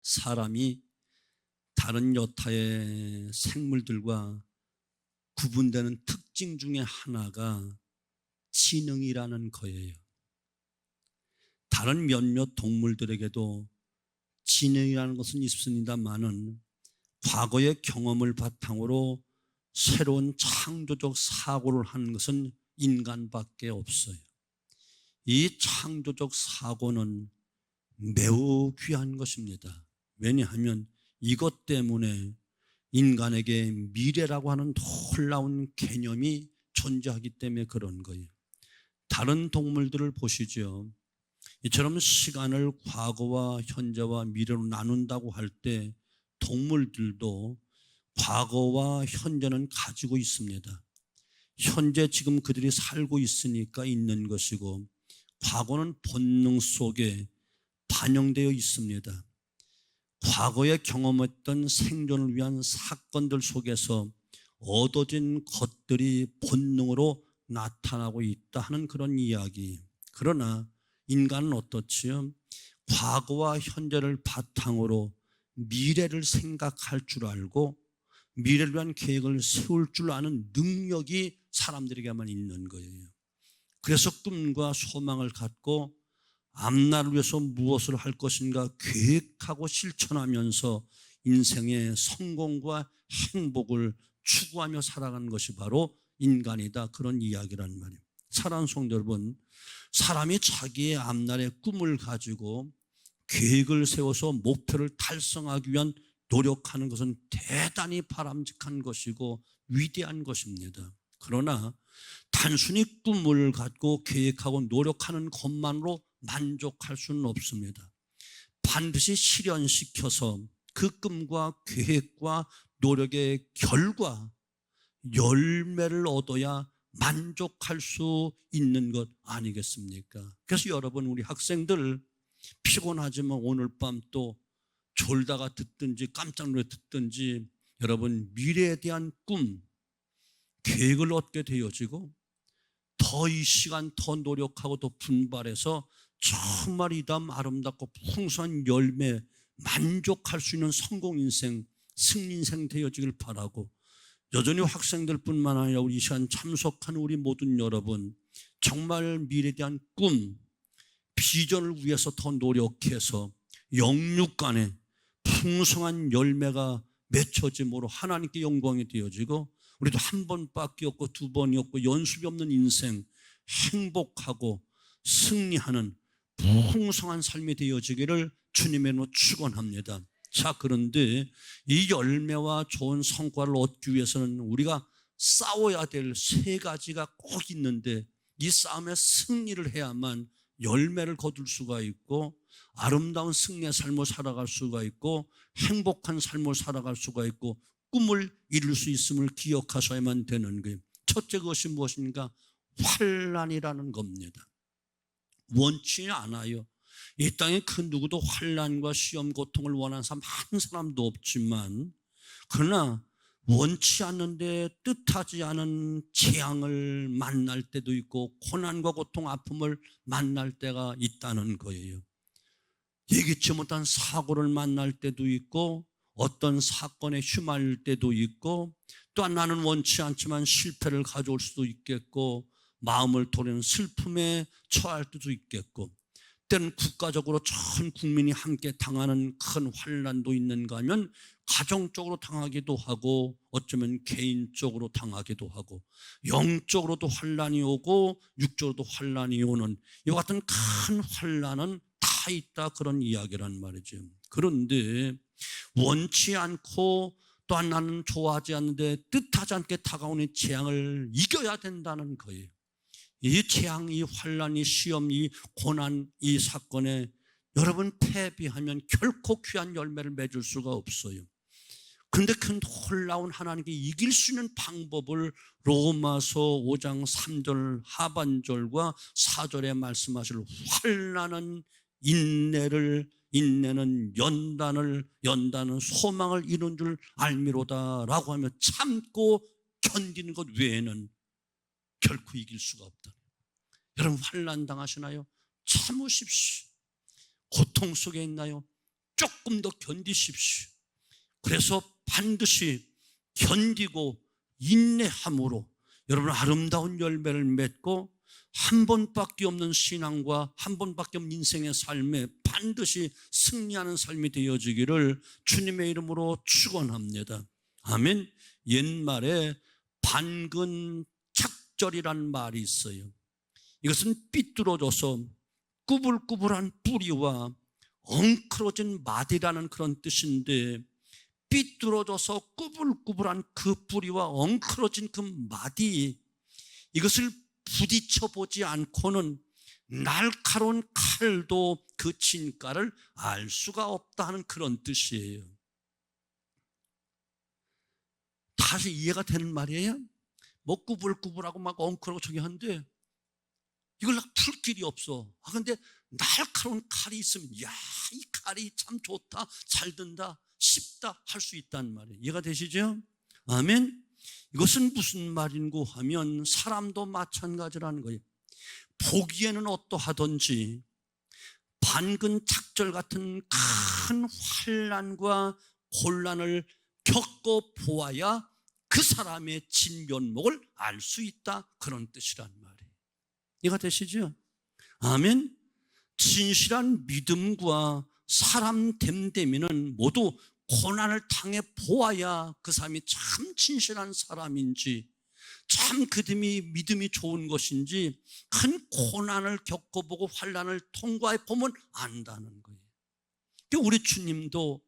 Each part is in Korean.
사람이 다른 여타의 생물들과 구분되는 특징 중에 하나가 지능이라는 거예요. 다른 몇몇 동물들에게도 지능이라는 것은 있습니다만은 과거의 경험을 바탕으로 새로운 창조적 사고를 하는 것은 인간밖에 없어요. 이 창조적 사고는 매우 귀한 것입니다. 왜냐하면 이것 때문에 인간에게 미래라고 하는 놀라운 개념이 존재하기 때문에 그런 거예요. 다른 동물들을 보시죠. 이처럼 시간을 과거와 현재와 미래로 나눈다고 할 때 동물들도 과거와 현재는 가지고 있습니다. 현재 지금 그들이 살고 있으니까 있는 것이고 과거는 본능 속에 반영되어 있습니다. 과거에 경험했던 생존을 위한 사건들 속에서 얻어진 것들이 본능으로 나타나고 있다 하는 그런 이야기. 그러나 인간은 어떻지요? 과거와 현재를 바탕으로 미래를 생각할 줄 알고 미래를 위한 계획을 세울 줄 아는 능력이 사람들에게만 있는 거예요. 그래서 꿈과 소망을 갖고 앞날을 위해서 무엇을 할 것인가 계획하고 실천하면서 인생의 성공과 행복을 추구하며 살아가는 것이 바로 인간이다. 그런 이야기란 말이에요. 사랑하는 성도 여러분, 사람이 자기의 앞날의 꿈을 가지고 계획을 세워서 목표를 달성하기 위한 노력하는 것은 대단히 바람직한 것이고 위대한 것입니다. 그러나 단순히 꿈을 갖고 계획하고 노력하는 것만으로 만족할 수는 없습니다. 반드시 실현시켜서 그 꿈과 계획과 노력의 결과 열매를 얻어야 만족할 수 있는 것 아니겠습니까? 그래서 여러분, 우리 학생들 피곤하지만 오늘 밤 또 졸다가 듣든지 깜짝 놀라 듣든지 여러분 미래에 대한 꿈, 계획을 얻게 되어지고 더 이 시간 더 노력하고 더 분발해서 정말 이 다음 아름답고 풍성한 열매 만족할 수 있는 성공 인생, 승리 인생 되어지길 바라고, 여전히 학생들뿐만 아니라 우리 이 시간 참석하는 우리 모든 여러분, 정말 미래에 대한 꿈, 비전을 위해서 더 노력해서 영육간에 풍성한 열매가 맺혀짐으로 하나님께 영광이 되어지고 우리도 한 번밖에 없고 두 번이 없고 연습이 없는 인생, 행복하고 승리하는 풍성한 삶이 되어지기를 주님의 이름으로 축원합니다. 자, 그런데 이 열매와 좋은 성과를 얻기 위해서는 우리가 싸워야 될 세 가지가 꼭 있는데, 이 싸움에 승리를 해야만 열매를 거둘 수가 있고 아름다운 승리의 삶을 살아갈 수가 있고 행복한 삶을 살아갈 수가 있고 꿈을 이룰 수 있음을 기억하셔야만 되는 거예요. 첫째, 그것이 무엇입니까? 환난이라는 겁니다. 원치 않아요. 이 땅에 그 누구도 환난과 시험, 고통을 원하는 사람 한 사람도 없지만, 그러나 원치 않는데 뜻하지 않은 재앙을 만날 때도 있고 고난과 고통, 아픔을 만날 때가 있다는 거예요. 예기치 못한 사고를 만날 때도 있고 어떤 사건에 휘말릴 때도 있고, 또한 나는 원치 않지만 실패를 가져올 수도 있겠고 마음을 도려는 슬픔에 처할 때도 있겠고, 때는 국가적으로 전 국민이 함께 당하는 큰 환난도 있는가 하면 가정적으로 당하기도 하고 어쩌면 개인적으로 당하기도 하고 영적으로도 환난이 오고 육적으로도 환난이 오는 이와 같은 큰 환난은 다 있다, 그런 이야기란 말이죠. 그런데 원치 않고 또한 나는 좋아하지 않는데 뜻하지 않게 다가오는 재앙을 이겨야 된다는 거예요. 이 재앙, 이 환난, 이 시험, 이 고난, 이 사건에 여러분 패배하면 결코 귀한 열매를 맺을 수가 없어요. 그런데 그 놀라운 하나님께 이길 수 있는 방법을 로마서 5장 3절 하반절과 4절에 말씀하실 환난은 인내를, 인내는 연단을, 연단은 소망을 이룬 줄 알미로다라고 하며 참고 견디는 것 외에는 결코 이길 수가 없다. 여러분 환난 당하시나요? 참으십시오. 고통 속에 있나요? 조금 더 견디십시오. 그래서 반드시 견디고 인내함으로 여러분 아름다운 열매를 맺고 한 번밖에 없는 신앙과 한 번밖에 없는 인생의 삶에 반드시 승리하는 삶이 되어지기를 주님의 이름으로 축원합니다. 아멘. 옛말에 반근 착절이란 말이 있어요. 이것은 삐뚤어져서 꾸불꾸불한 뿌리와 엉클어진 마디라는 그런 뜻인데, 삐뚤어져서 꾸불꾸불한 그 뿌리와 엉클어진 그 마디, 이것을 부딪혀 보지 않고는 날카로운 칼도 그 진가를 알 수가 없다 하는 그런 뜻이에요. 다시 이해가 되는 말이에요? 뭐 꾸불꾸불하고 막 엉클하고 저기 한데 이걸 풀 길이 없어. 근데 날카로운 칼이 있으면 야, 이 칼이 참 좋다, 잘 든다, 쉽다 할 수 있다는 말이에요. 이해가 되시죠? 아멘. 이것은 무슨 말인고 하면 사람도 마찬가지라는 거예요. 보기에는 어떠하든지 반근 착절 같은 큰 환난과 곤란을 겪어 보아야 그 사람의 진면목을 알 수 있다, 그런 뜻이란 말이에요. 이해가 되시죠? 아멘. 진실한 믿음과 사람 됨됨이는 모두 고난을 당해 보아야 그 사람이 참 진실한 사람인지, 참 믿음이 좋은 것인지 큰 고난을 겪어보고 환난을 통과해 보면 안다는 거예요. 우리 주님도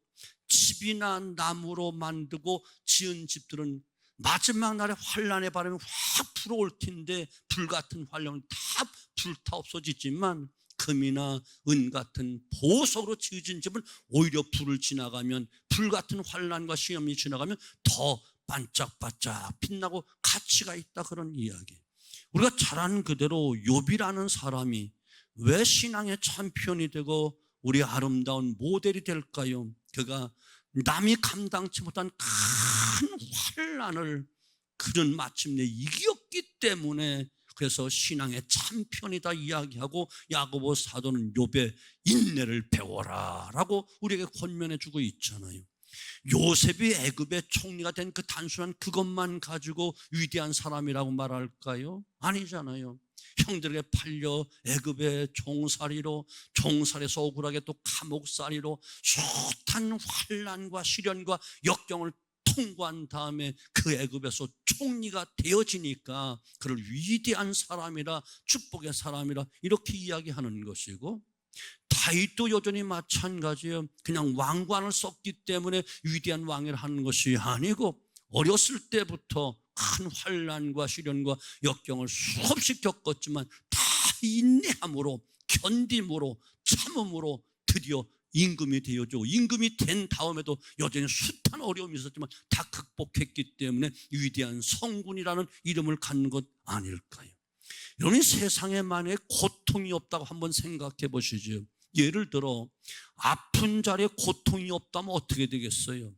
집이나 나무로 만들고 지은 집들은 마지막 날에 환난의 바람이 확 불어올 텐데 불같은 환란은 다 불타 없어지지만, 금이나 은 같은 보석으로 지어진 집은 오히려 불을 지나가면, 불같은 환난과 시험이 지나가면 더 반짝반짝 빛나고 가치가 있다, 그런 이야기. 우리가 잘 아는 그대로 욥이라는 사람이 왜 신앙의 챔피언이 되고 우리 아름다운 모델이 될까요? 그가 남이 감당치 못한 큰 환난을 그는 마침내 이겼기 때문에, 그래서 신앙의 챔피언이다 이야기하고 야고보 사도는 욥의 인내를 배워라 라고 우리에게 권면해 주고 있잖아요. 요셉이 애굽의 총리가 된 그 단순한 그것만 가지고 위대한 사람이라고 말할까요? 아니잖아요. 형들에게 팔려 애굽의 종살이로, 종살에서 억울하게 또 감옥살이로 숱한 환난과 시련과 역경을 통과한 다음에 그 애굽에서 총리가 되어지니까 그를 위대한 사람이라, 축복의 사람이라 이렇게 이야기하는 것이고, 다윗도 여전히 마찬가지예요. 그냥 왕관을 썼기 때문에 위대한 왕이라 하는 것이 아니고, 어렸을 때부터 큰 환난과 시련과 역경을 수없이 겪었지만 다 인내함으로, 견딤으로, 참음으로 드디어 임금이 되어지고, 임금이 된 다음에도 여전히 숱한 어려움이 있었지만 다 극복했기 때문에 위대한 성군이라는 이름을 갖는 것 아닐까요? 여러분, 세상에 만약에 고통이 없다고 한번 생각해 보시죠. 예를 들어 아픈 자리에 고통이 없다면 어떻게 되겠어요?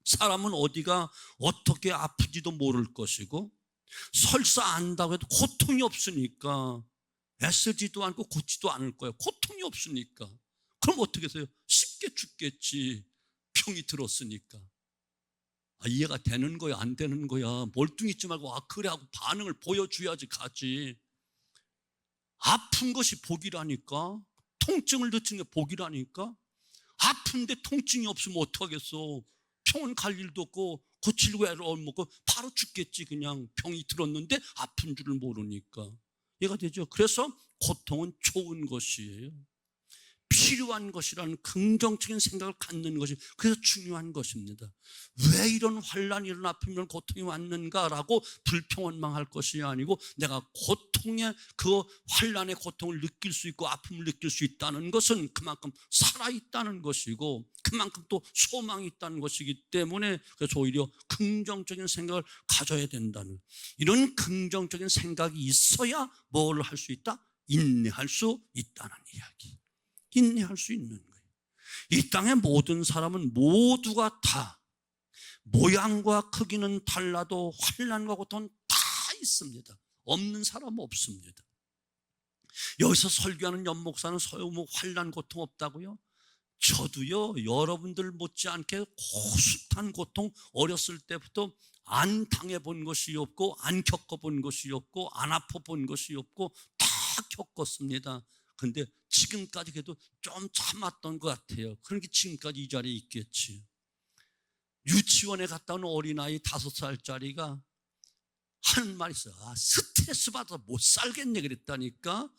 사람은 어디가 어떻게 아픈지도 모를 것이고, 설사 안다고 해도 고통이 없으니까 애쓰지도 않고 고치도 않을 거예요. 고통이 없으니까. 그럼 어떻게 해서요? 쉽게 죽겠지, 병이 들었으니까. 이해가 되는 거야, 안 되는 거야? 멀뚱히 있지 말고 그래 하고 반응을 보여줘야지 가지. 아픈 것이 복이라니까. 통증을 느끼는 게 복이라니까. 아픈데 통증이 없으면 어떡하겠어? 병원 갈 일도 없고 고치려고 애를 먹고 바로 죽겠지. 그냥 병이 들었는데 아픈 줄을 모르니까. 이해가 되죠? 그래서 고통은 좋은 것이에요. 필요한 것이라는 긍정적인 생각을 갖는 것이 그래서 중요한 것입니다. 왜 이런 환란이 이런 아픔이런 고통이 왔는가라고 불평원망할 것이 아니고, 내가 고통의 그 환란의 고통을 느낄 수 있고 아픔을 느낄 수 있다는 것은 그만큼 살아있다는 것이고, 그만큼 또 소망이 있다는 것이기 때문에, 그래서 오히려 긍정적인 생각을 가져야 된다는, 이런 긍정적인 생각이 있어야 뭘 할 수 있다? 인내할 수 있다는 이야기. 인내할 수 있는 거예요. 이 땅의 모든 사람은 모두가 다 모양과 크기는 달라도 환난과 고통은 다 있습니다. 없는 사람은 없습니다. 여기서 설교하는 연목사는 환난 고통 없다고요? 저도요, 여러분들 못지않게 고스탄 고통 어렸을 때부터 안 당해본 것이 없고 안 겪어본 것이 없고 안 아파본 것이 없고 다 겪었습니다. 근데 지금까지 그래도 좀 참았던 것 같아요. 그러니까 지금까지 이 자리에 있겠지. 유치원에 갔다 온 어린아이 5살짜리가 하는 말이 있어요. 스트레스 받아서 못 살겠네 그랬다니까.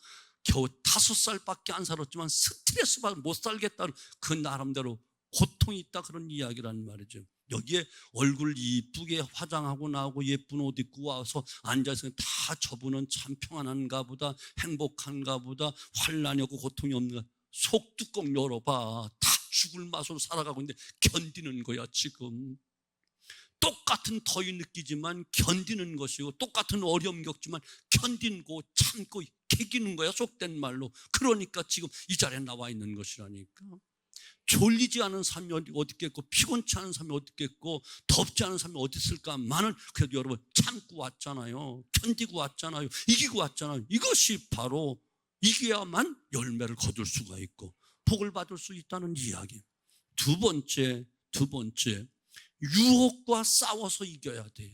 겨우 5살밖에 안 살았지만 스트레스 받아서 못 살겠다는 그 나름대로 고통이 있다, 그런 이야기라는 말이죠. 여기에 얼굴 이쁘게 화장하고 나오고 예쁜 옷 입고 와서 앉아서 다 저분은 참 평안한가 보다, 행복한가 보다, 환난이 없고 고통이 없는가. 속뚜껑 열어봐. 다 죽을 맛으로 살아가고 있는데 견디는 거야. 지금 똑같은 더위 느끼지만 견디는 것이고, 똑같은 어려움 겪지만 견디고 참고 개기는 거야, 속된 말로. 그러니까 지금 이 자리에 나와 있는 것이라니까. 졸리지 않은 삶이 어디 있겠고, 피곤치 않은 삶이 어디 있겠고, 덥지 않은 삶이 어디 있을까만은 그래도 여러분 참고 왔잖아요. 견디고 왔잖아요. 이기고 왔잖아요. 이것이 바로 이겨야만 열매를 거둘 수가 있고 복을 받을 수 있다는 이야기. 두 번째, 유혹과 싸워서 이겨야 돼요.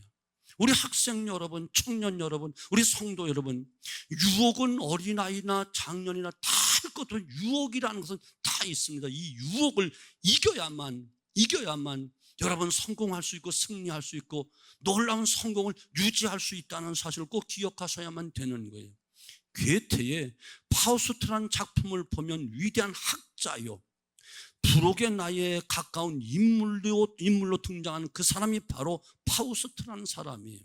우리 학생 여러분, 청년 여러분, 우리 성도 여러분, 유혹은 어린아이나 장년이나 다 할 것도 유혹이라는 것은 다 있습니다. 이 유혹을 이겨야만 여러분 성공할 수 있고 승리할 수 있고 놀라운 성공을 유지할 수 있다는 사실을 꼭 기억하셔야만 되는 거예요. 괴테의 파우스트라는 작품을 보면 위대한 학자요, 불혹의 나이에 가까운 인물로 등장하는 그 사람이 바로 파우스트라는 사람이에요.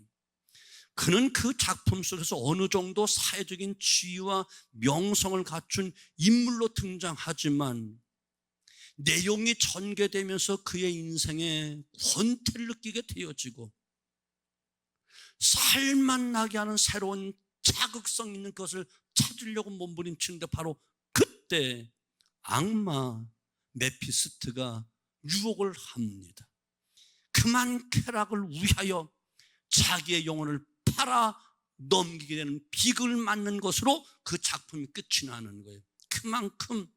그는 그 작품 속에서 어느 정도 사회적인 지위와 명성을 갖춘 인물로 등장하지만 내용이 전개되면서 그의 인생에 권태를 느끼게 되어지고 살맛나게 하는 새로운 자극성 있는 것을 찾으려고 몸부림치는데 바로 그때 악마 메피스트가 유혹을 합니다. 그만 쾌락을 위하여 자기의 영혼을 팔아 넘기게 되는 빅을 맞는 것으로 그 작품이 끝이 나는 거예요. 그만큼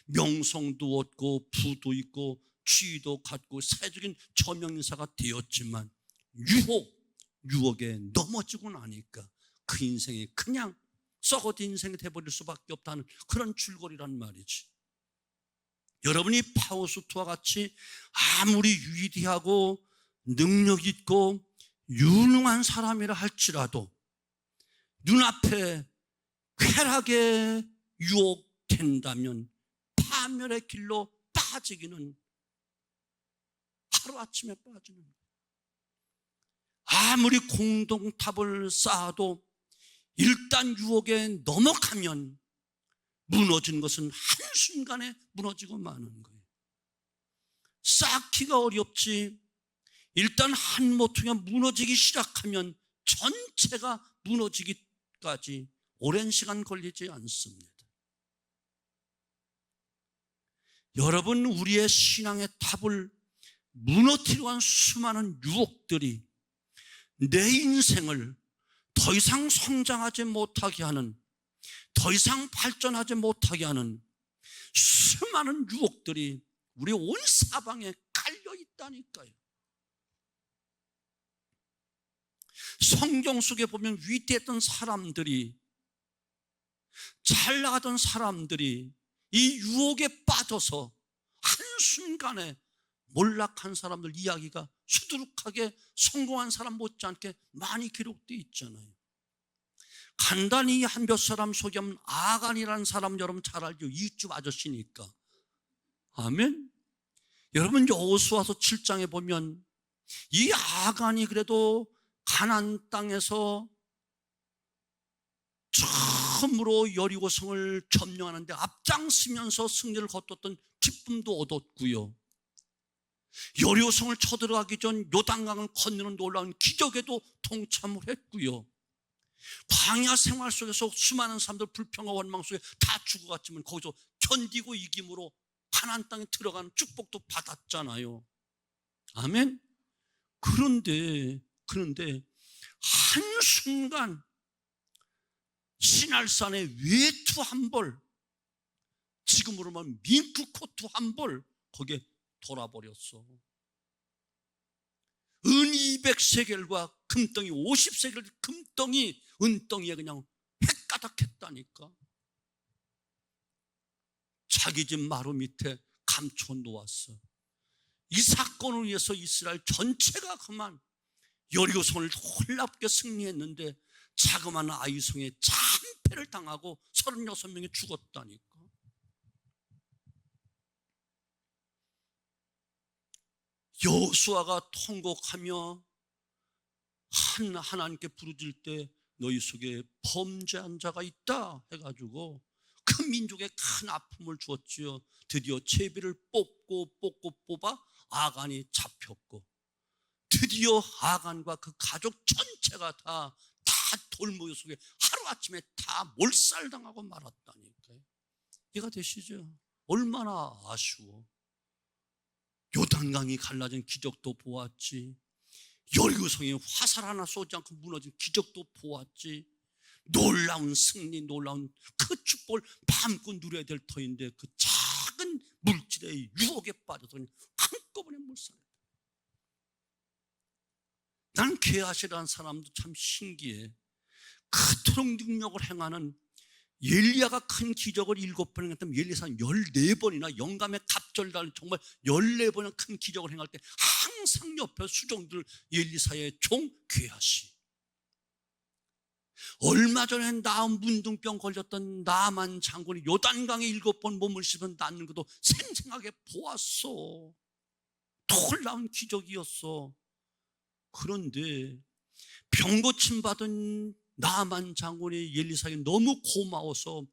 명성도 얻고 부도 있고 지위도 갖고 사회적인 저명인사가 되었지만 유혹에 넘어지고 나니까 그 인생이 그냥 썩어진 인생이 돼버릴 수밖에 없다는 그런 줄거리란 말이지. 여러분이 파우스트와 같이 아무리 위대하고 능력 있고 유능한 사람이라 할지라도 눈앞에 쾌락에 유혹된다면 파멸의 길로 빠지기는 하루아침에 빠지는 거예요. 아무리 공동탑을 쌓아도 일단 유혹에 넘어가면 무너진 것은 한순간에 무너지고 마는 거예요. 쌓기가 어렵지 일단 한 모퉁이가 무너지기 시작하면 전체가 무너지기까지 오랜 시간 걸리지 않습니다. 여러분, 우리의 신앙의 탑을 무너뜨리고 한 수많은 유혹들이 내 인생을 더 이상 성장하지 못하게 하는, 더 이상 발전하지 못하게 하는 수많은 유혹들이 우리 온 사방에 깔려 있다니까요. 성경 속에 보면 위대했던 사람들이, 잘 나가던 사람들이 이 유혹에 빠져서 한순간에 몰락한 사람들 이야기가 수두룩하게 성공한 사람 못지않게 많이 기록되어 있잖아요. 간단히 한 몇 사람 소개하면 아간이라는 사람 여러분 잘 알죠? 이웃집 아저씨니까. 아멘. 여러분 여호수아서 7장에 보면 이 아간이 그래도 가나안 땅에서 처음으로 여리고성을 점령하는데 앞장서면서 승리를 거뒀던 기쁨도 얻었고요, 여리고성을 쳐들어가기 전 요단강을 건너는 놀라운 기적에도 동참을 했고요, 광야 생활 속에서 수많은 사람들 불평과 원망 속에 다 죽어갔지만 거기서 견디고 이김으로 가나안 땅에 들어가는 축복도 받았잖아요. 아멘. 그런데 한순간 시날산에 외투 한 벌, 지금으로 말하면 밍크 코트 한 벌 거기에 돌아버렸어. 은 200세겔과 금덩이 50세겔, 금덩이 은덩이에 그냥 헷가닥했다니까. 자기 집 마루 밑에 감춰 놓았어. 이 사건을 위해서 이스라엘 전체가 그만 여리고성을 홀랍게 승리했는데 자그마한 아이성에 참패를 당하고 36명이 죽었다니까. 여호수아가 통곡하며 하나님께 부르짖을 때 너희 속에 범죄한 자가 있다 해가지고 그 민족에 큰 아픔을 주었지요. 드디어 제비를 뽑고 뽑아 아간이 잡혔고, 드디어 아간과 그 가족 전체가 다 돌무기 속에 하루아침에 다 몰살당하고 말았다니까요. 이해가 되시죠? 얼마나 아쉬워. 요단강이 갈라진 기적도 보았지, 여리고성에 화살 하나 쏘지 않고 무너진 기적도 보았지, 놀라운 승리, 놀라운 그 축복을 마음껏 누려야 될 터인데 그 작은 물질의 유혹에 빠져서 한꺼번에 몰살했다. 난 게하시라는 사람도 참 신기해. 그토록 능력을 행하는 엘리야가 큰 기적을 7번 했다면 엘리사는 14번이나 영감의 갑절날 정말 14번이나 큰 기적을 행할 때 항상 옆에 수종들 엘리사의 종 게하시. 얼마 전에 문둥병 걸렸던 나만 장군이 요단강에 7번 몸을 씹어 낫는 것도 생생하게 보았어. 놀라운 기적이었어. 그런데 병 고침 받은 나만 장군이 엘리사에게 너무 고마워서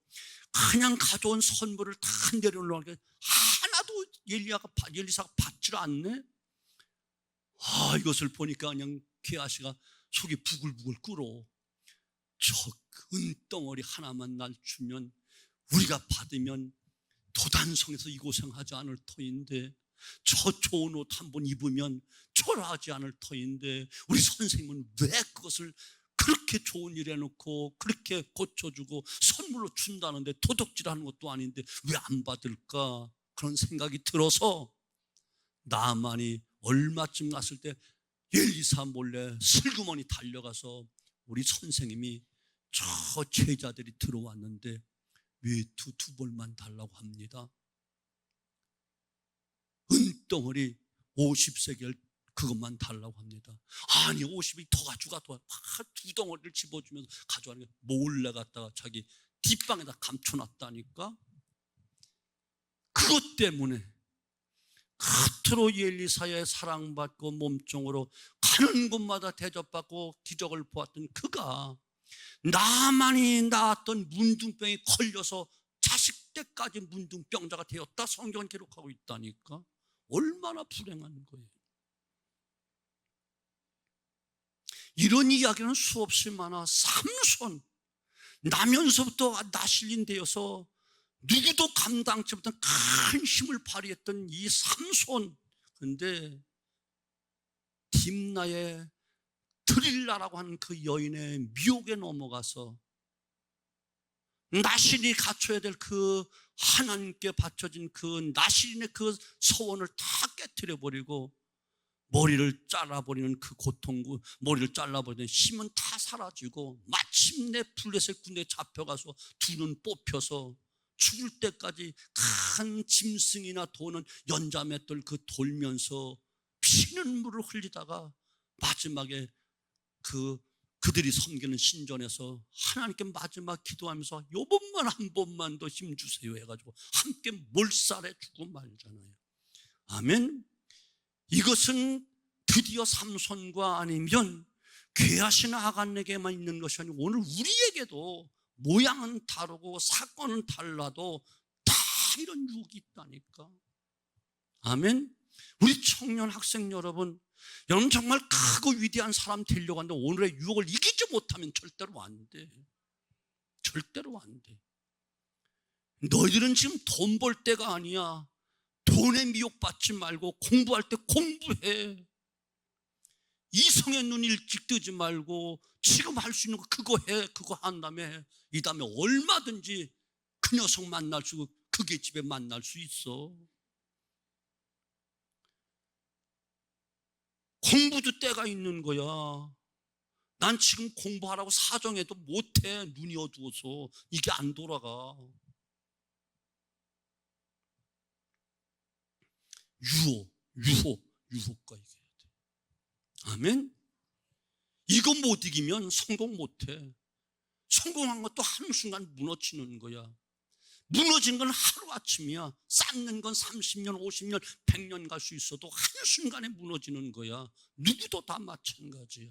그냥 가져온 선물을 다 내려놓으니까 하나도 엘리사가 받질 않네. 이것을 보니까 그냥 게하시가 속이 부글부글 끓어. 저 은덩어리 하나만 날 주면 우리가 받으면 도단성에서 이 고생하지 않을 터인데, 저 좋은 옷 한 번 입으면 초라하지 않을 터인데 우리 선생님은 왜 그것을 그렇게 좋은 일 해놓고 그렇게 고쳐주고 선물로 준다는데 도둑질하는 것도 아닌데 왜 안 받을까? 그런 생각이 들어서 나만이 얼마쯤 갔을 때 엘리사 몰래 슬그머니 달려가서 우리 선생님이 저 제자들이 들어왔는데 왜 두 벌만 달라고 합니다. 은덩어리 50세겔 그것만 달라고 합니다. 아니 50이 더 가져가, 두 덩어리를 집어주면서 가져가는 게 몰래 갖다가 자기 뒷방에다 감춰놨다니까. 그것 때문에 그토록 엘리사의 사랑받고 몸종으로 가는 곳마다 대접받고 기적을 보았던 그가 나만이 낳았던 문둥병에 걸려서 자식 때까지 문둥병자가 되었다 성경은 기록하고 있다니까. 얼마나 불행한 거예요. 이런 이야기는 수없이 많아. 삼손, 나면서부터 나실린 되어서 누구도 감당치 못한 큰 힘을 발휘했던 이 삼손. 그런데 딥나의 드릴라라고 하는 그 여인의 미혹에 넘어가서 나실이 갖춰야 될 그 하나님께 바쳐진 그 나실인의 그 서원을 다 깨트려버리고 머리를 잘라버리는 그 고통, 머리를 잘라버리는 힘은 다 사라지고 마침내 블레셋 군대에 잡혀가서 두 눈 뽑혀서 죽을 때까지 큰 짐승이나 도는 연자맷돌 그 돌면서 피는 물을 흘리다가 마지막에 그들이 섬기는 신전에서 하나님께 마지막 기도하면서 요번만 한 번만 더 힘 주세요 해가지고 함께 몰살해 주고 말잖아요. 아멘. 이것은 드디어 삼손과 아니면 괴하신 아간에게만 있는 것이 아니고 오늘 우리에게도 모양은 다르고 사건은 달라도 다 이런 유혹이 있다니까. 아멘. 우리 청년 학생 여러분 정말 크고 위대한 사람 되려고 하는데 오늘의 유혹을 이기지 못하면 절대로 안 돼. 절대로 안 돼. 너희들은 지금 돈 벌 때가 아니야. 돈에 미혹받지 말고 공부할 때 공부해. 이성의 눈 일찍 뜨지 말고 지금 할 수 있는 거 그거 해. 그거 한 다음에 이 다음에 얼마든지 그 녀석 만날 수 있고 그게 집에 만날 수 있어. 공부도 때가 있는 거야. 난 지금 공부하라고 사정해도 못해. 눈이 어두워서 이게 안 돌아가. 유혹과 이겨야 돼. 아멘. 이거 못 이기면 성공 못해. 성공한 것도 한순간 무너지는 거야. 무너진 건 하루아침이야. 쌓는 건 30년, 50년, 100년 갈 수 있어도 한순간에 무너지는 거야. 누구도 다 마찬가지야.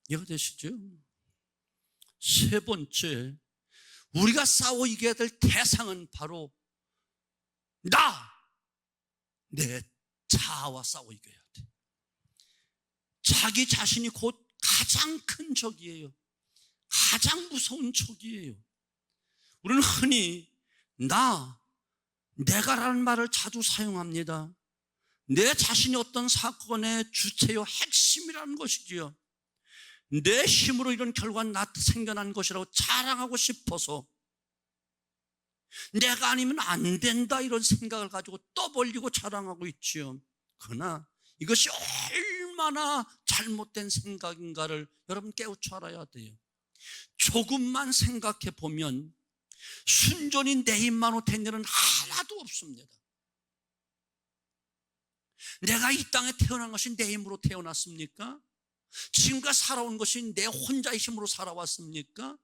이해가 되시죠? 세 번째, 우리가 싸워 이겨야 될 대상은 바로 내 자아와 싸워 이겨야 돼. 자기 자신이 곧 가장 큰 적이에요. 가장 무서운 적이에요. 우리는 흔히 내가라는 말을 자주 사용합니다. 내 자신이 어떤 사건의 주체요, 핵심이라는 것이지요. 내 힘으로 이런 결과는 생겨난 것이라고 자랑하고 싶어서 내가 아니면 안 된다 이런 생각을 가지고 떠벌리고 자랑하고 있지요. 그러나 이것이 얼마나 잘못된 생각인가를 여러분 깨우쳐 알아야 돼요. 조금만 생각해 보면 순전히 내 힘만으로 된 일은 하나도 없습니다. 내가 이 땅에 태어난 것이 내 힘으로 태어났습니까? 지금까지 살아온 것이 내 혼자의 힘으로 살아왔습니까?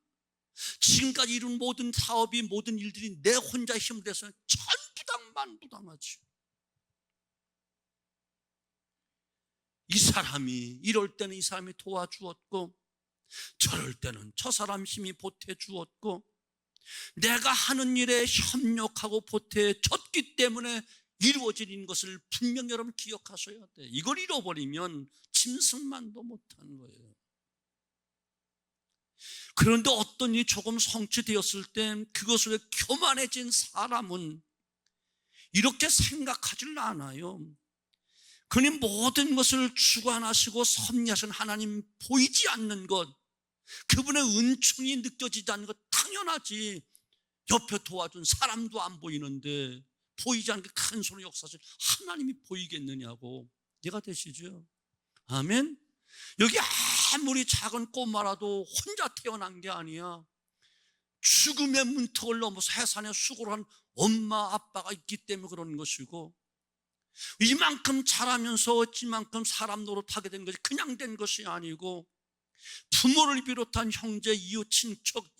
지금까지 이룬 모든 사업이, 모든 일들이 내 혼자의 힘으로 돼서 천부당만부당하지. 이 사람이 이럴 때는 이 사람이 도와주었고, 저럴 때는 저 사람 힘이 보태주었고, 내가 하는 일에 협력하고 보태줬기 때문에 이루어진 것을 분명히 여러분 기억하셔야 돼. 이걸 잃어버리면 짐승만도 못한 거예요. 그런데 어떤 일이 조금 성취되었을 때 그것을 교만해진 사람은 이렇게 생각하질 않아요. 그니 모든 것을 주관하시고 섭리하신 하나님 보이지 않는 것, 그분의 은총이 느껴지지 않는 것 당연하지. 옆에 도와준 사람도 안 보이는데 보이지 않게 큰 손을 역사하신 하나님이 보이겠느냐고. 이해가 되시죠? 아멘. 여기 아무리 작은 꼬마라도 혼자 태어난 게 아니야. 죽음의 문턱을 넘어서 해산의 수고를 한 엄마 아빠가 있기 때문에 그런 것이고, 이만큼 자라면서 이만큼 사람 노릇하게 된 것이 그냥 된 것이 아니고, 부모를 비롯한 형제, 이웃, 친척,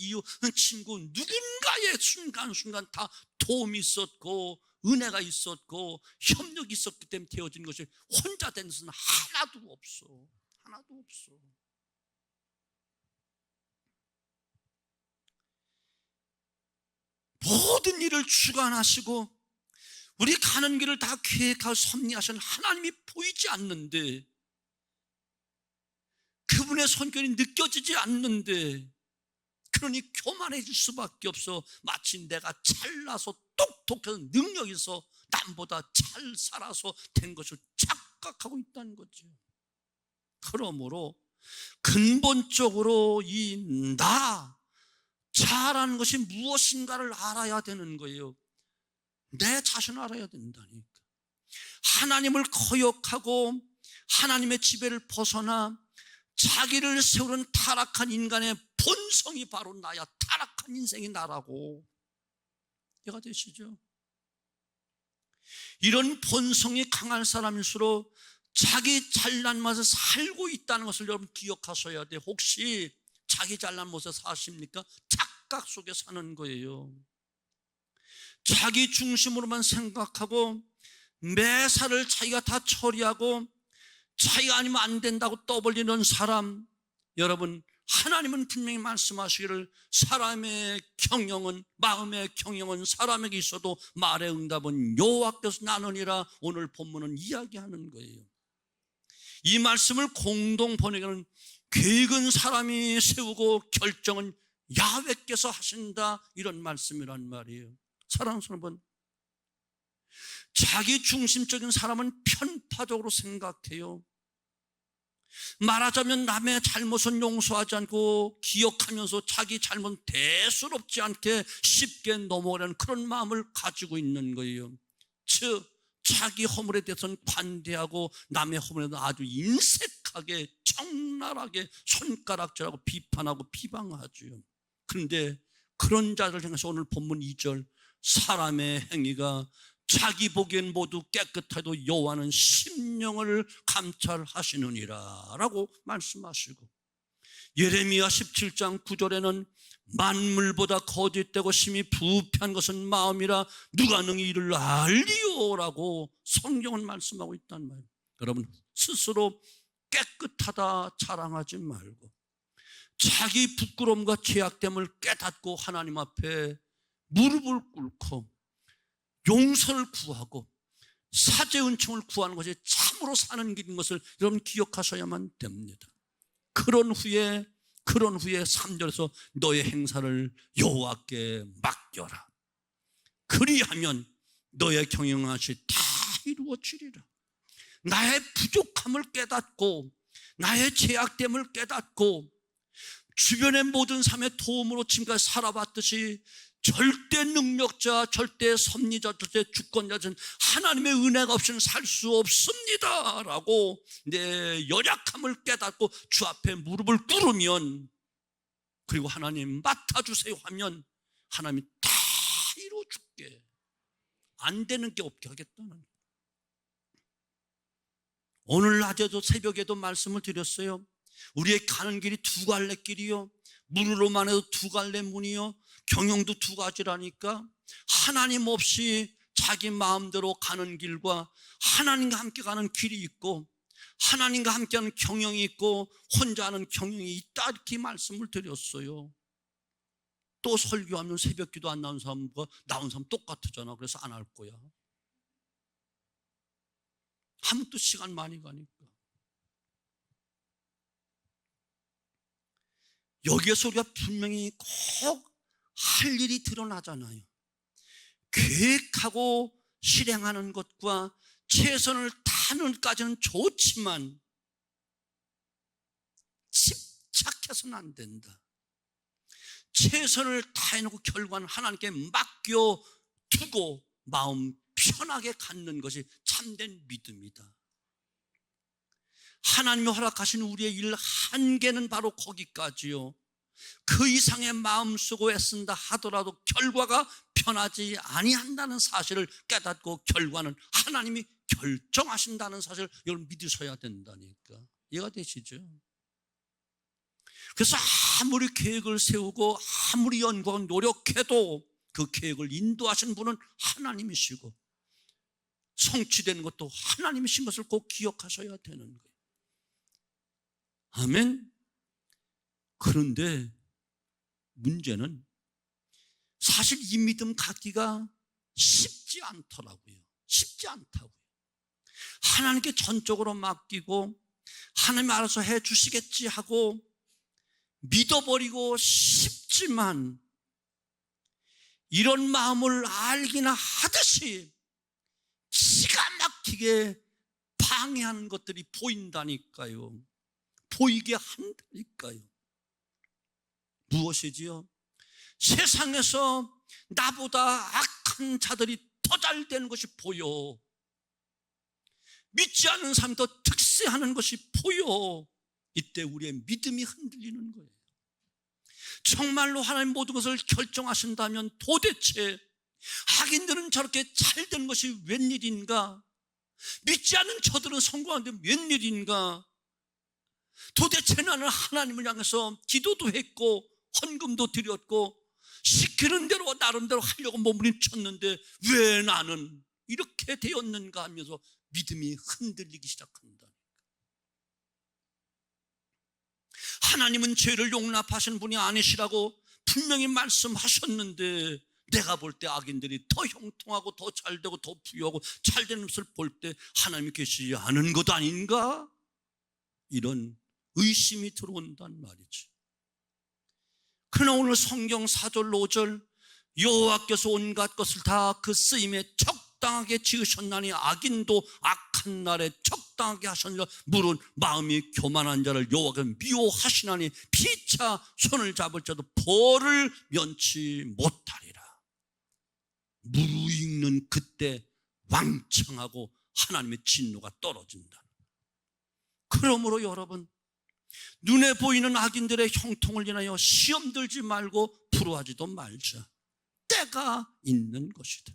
친구 누군가의 순간순간 다 도움이 있었고 은혜가 있었고 협력이 있었기 때문에 되어진 것이 혼자 된 것은 하나도 없어. 하나도 없어. 모든 일을 주관하시고 우리 가는 길을 다 계획하고 섭리하신 하나님이 보이지 않는데, 그분의 손길이 느껴지지 않는데, 그러니 교만해질 수밖에 없어. 마치 내가 잘나서 똑똑해서 능력이 있어 남보다 잘 살아서 된 것을 착각하고 있다는 거죠. 그러므로 근본적으로 이 자라는 것이 무엇인가를 알아야 되는 거예요. 내 자신을 알아야 된다니까. 하나님을 거역하고 하나님의 지배를 벗어나 자기를 세우는 타락한 인간의 본성이 바로 나야. 타락한 인생이 나라고. 이해가 되시죠? 이런 본성이 강한 사람일수록 자기 잘난 맛에 살고 있다는 것을 여러분 기억하셔야 돼요. 혹시 자기 잘난 맛에 사십니까? 착각 속에 사는 거예요. 자기 중심으로만 생각하고 매사를 자기가 다 처리하고 자기가 아니면 안 된다고 떠벌리는 사람, 여러분, 하나님은 분명히 말씀하시기를 사람의 경영은, 마음의 경영은 사람에게 있어도 말의 응답은 여호와께서 나누니라. 오늘 본문은 이야기하는 거예요. 이 말씀을 공동 번역에는 계획은 사람이 세우고 결정은 야훼께서 하신다, 이런 말씀이란 말이에요. 사랑하는 여러분, 자기 중심적인 사람은 편파적으로 생각해요. 말하자면 남의 잘못은 용서하지 않고 기억하면서 자기 잘못은 대수롭지 않게 쉽게 넘어가려는 그런 마음을 가지고 있는 거예요. 즉 자기 허물에 대해서는 관대하고 남의 허물에 대해서 아주 인색하게 적나라하게 손가락질하고 비판하고 비방하죠. 그런데 그런 자를 향해서 오늘 본문 2절, 사람의 행위가 자기 보기엔 모두 깨끗해도 여호와는 심령을 감찰하시느니라 라고 말씀하시고, 예레미야 17장 9절에는 만물보다 거짓되고 심히 부패한 것은 마음이라 누가 능히 이를 알리요 라고 성경은 말씀하고 있단 말이에요. 여러분, 스스로 깨끗하다 자랑하지 말고 자기 부끄러움과 죄악됨을 깨닫고 하나님 앞에 무릎을 꿇고 용서를 구하고 사죄 은총을 구하는 것이 참으로 사는 길인 것을 여러분 기억하셔야만 됩니다. 그런 후에 3절에서 너의 행사를 여호와께 맡겨라. 그리하면 너의 경영하시 다 이루어지리라. 나의 부족함을 깨닫고 나의 죄악됨을 깨닫고 주변의 모든 삶의 도움으로 지금까지 살아봤듯이 절대 능력자, 절대 섭리자, 절대 주권자는 하나님의 은혜가 없이는 살 수 없습니다 라고 내 연약함을 깨닫고 주 앞에 무릎을 꿇으면, 그리고 하나님 맡아주세요 하면 하나님이 다 이루어줄게, 안 되는 게 없게 하겠다는. 오늘 낮에도 새벽에도 말씀을 드렸어요. 우리의 가는 길이 두 갈래 길이요, 문으로만 해도 두 갈래 문이요, 경영도 두 가지라니까. 하나님 없이 자기 마음대로 가는 길과 하나님과 함께 가는 길이 있고, 하나님과 함께하는 경영이 있고 혼자 하는 경영이 있다, 이렇게 말씀을 드렸어요. 또 설교하면 새벽기도 안 나온 사람과 나온 사람 똑같잖아. 그래서 안 할 거야. 하면 또 시간 많이 가니까. 여기에서 우리가 분명히 꼭 할 일이 드러나잖아요. 계획하고 실행하는 것과 최선을 다하는 것까지는 좋지만 집착해서는 안 된다. 최선을 다해놓고 결과는 하나님께 맡겨두고 마음 편하게 갖는 것이 참된 믿음이다. 하나님이 허락하신 우리의 일 한계는 바로 거기까지요. 그 이상의 마음 쓰고 애쓴다 하더라도 결과가 편하지 아니한다는 사실을 깨닫고 결과는 하나님이 결정하신다는 사실을 여러분 믿으셔야 된다니까. 이해가 되시죠? 그래서 아무리 계획을 세우고 아무리 연구하고 노력해도 그 계획을 인도하신 분은 하나님이시고 성취되는 것도 하나님이신 것을 꼭 기억하셔야 되는 거예요. 아멘. 그런데 문제는 사실 이 믿음 갖기가 쉽지 않더라고요. 쉽지 않다고요. 하나님께 전적으로 맡기고 하나님이 알아서 해 주시겠지 하고 믿어버리고 싶지만, 이런 마음을 알기나 하듯이 기가 막히게 방해하는 것들이 보인다니까요. 보이게 한다니까요. 무엇이지요? 세상에서 나보다 악한 자들이 더 잘 되는 것이 보여. 믿지 않는 사람이 더 특세하는 것이 보여. 이때 우리의 믿음이 흔들리는 거예요. 정말로 하나님 모든 것을 결정하신다면 도대체 악인들은 저렇게 잘 되는 것이 웬일인가? 믿지 않는 저들은 성공하는데 웬일인가? 도대체 나는 하나님을 향해서 기도도 했고 헌금도 드렸고 시키는 대로 나름대로 하려고 몸부림쳤는데 왜 나는 이렇게 되었는가 하면서 믿음이 흔들리기 시작한다. 하나님은 죄를 용납하시는 분이 아니시라고 분명히 말씀하셨는데, 내가 볼 때 악인들이 더 형통하고 더 잘되고 더 부유하고 잘되는 것을 볼 때 하나님이 계시지 않은 것 아닌가? 이런 의심이 들어온단 말이지. 그러나 오늘 성경 4절 5절, 여호와께서 온갖 것을 다 그 쓰임에 적당하게 지으셨나니 악인도 악한 한날에 적당하게 하시느라 물은 마음이 교만한 자를 여호와께서 미워하시나니 피차 손을 잡을 자도 벌을 면치 못하리라. 무르익는 그때 왕창하고 하나님의 진노가 떨어진다. 그러므로 여러분, 눈에 보이는 악인들의 형통을 인하여 시험 들지 말고 부러워하지도 말자. 때가 있는 것이다.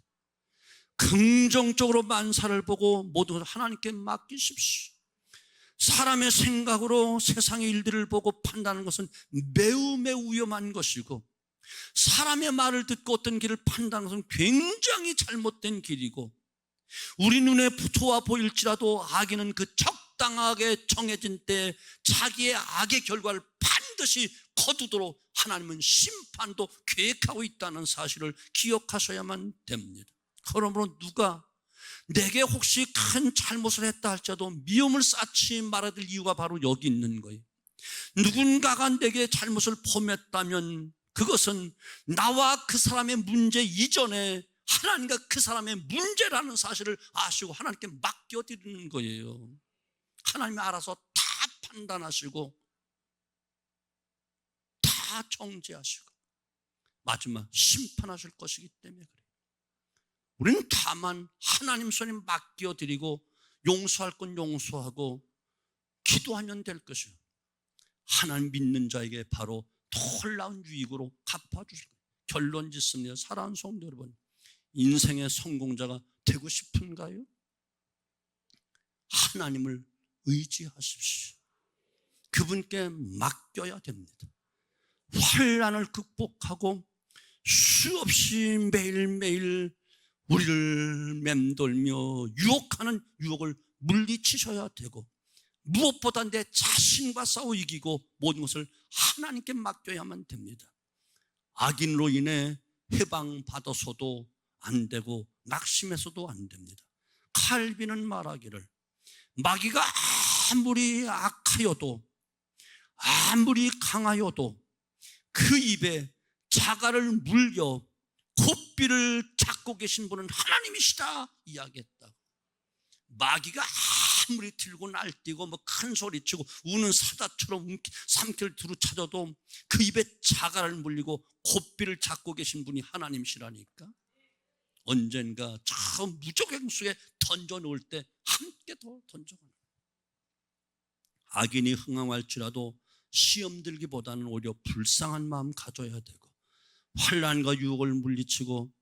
긍정적으로 만사를 보고 모든 것을 하나님께 맡기십시오. 사람의 생각으로 세상의 일들을 보고 판단하는 것은 매우 위험한 것이고, 사람의 말을 듣고 어떤 길을 판단하는 것은 굉장히 잘못된 길이고, 우리 눈에 좋아 보일지라도 악인은 그 적당하게 정해진 때 자기의 악의 결과를 반드시 거두도록 하나님은 심판도 계획하고 있다는 사실을 기억하셔야만 됩니다. 그러므로 누가 내게 혹시 큰 잘못을 했다 할지라도 미움을 쌓지 말아야 될 이유가 바로 여기 있는 거예요. 누군가가 내게 잘못을 범했다면 그것은 나와 그 사람의 문제 이전에 하나님과 그 사람의 문제라는 사실을 아시고 하나님께 맡겨드리는 거예요. 하나님이 알아서 다 판단하시고 다 정죄하시고 마지막 심판하실 것이기 때문에 그래요. 우리는 다만 하나님 손에 맡겨드리고 용서할 건 용서하고 기도하면 될 것이에요. 하나님 믿는 자에게 바로 놀라운 유익으로 갚아주실 거예요. 결론 짓습니다. 사랑하는 성도 여러분, 인생의 성공자가 되고 싶은가요? 하나님을 의지하십시오. 그분께 맡겨야 됩니다. 환난을 극복하고 수없이 매일매일 우리를 맴돌며 유혹하는 유혹을 물리치셔야 되고, 무엇보다 내 자신과 싸워 이기고 모든 것을 하나님께 맡겨야만 됩니다. 악인으로 인해 해방받아서도 안 되고 낙심해서도 안 됩니다. 칼빈은 말하기를, 마귀가 아무리 악하여도 아무리 강하여도 그 입에 자갈을 물려 고삐를 잡고 계신 분은 하나님이시다 이야기했다. 마귀가 아무리 들고 날뛰고 큰 소리치고 우는 사자처럼 삼키를 두루 찾아도 그 입에 자갈을 물리고 고삐를 잡고 계신 분이 하나님이시라니까. 언젠가 저 무적행 속에 던져놓을 때 함께 더 던져가는, 악인이 흥황할지라도 시험 들기보다는 오히려 불쌍한 마음 가져야 되고, 환난과 유혹을 물리치고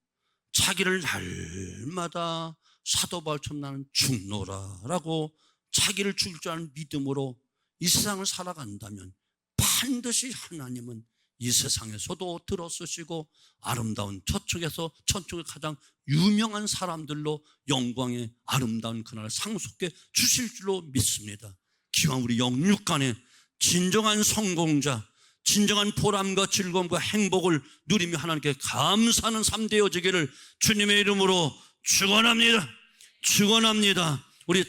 자기를 날마다 사도 바울처럼 나는 죽노라라고 자기를 죽일 줄 아는 믿음으로 이 세상을 살아간다면 반드시 하나님은 이 세상에서도 들어서시고 아름다운 저쪽에서 천국의 가장 유명한 사람들로 영광의 아름다운 그날을 상속해 주실 줄로 믿습니다. 기왕 우리 영육간에 진정한 성공자, 진정한 보람과 즐거움과 행복을 누리며 하나님께 감사하는 삶 되어지기를 주님의 이름으로 축원합니다. 축원합니다.